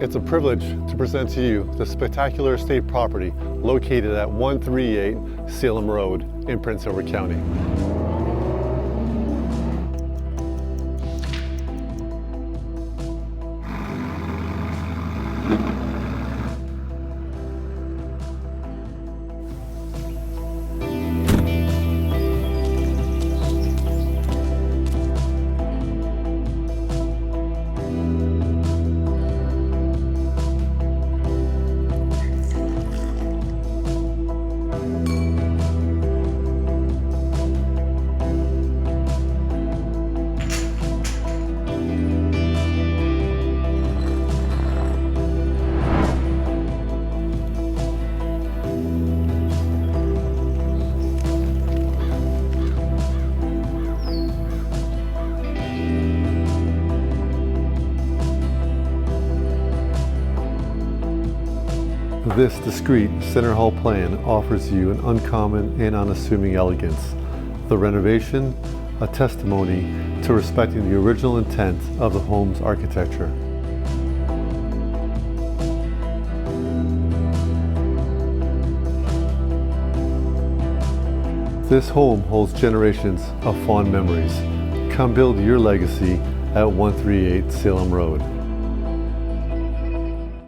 It's a privilege to present to you the spectacular estate property located at 138 Salem Road in Prince Edward County. This discreet center hall plan offers you an uncommon and unassuming elegance. The renovation, a testimony to respecting the original intent of the home's architecture. This home holds generations of fond memories. Come build your legacy at 138 Salem Road.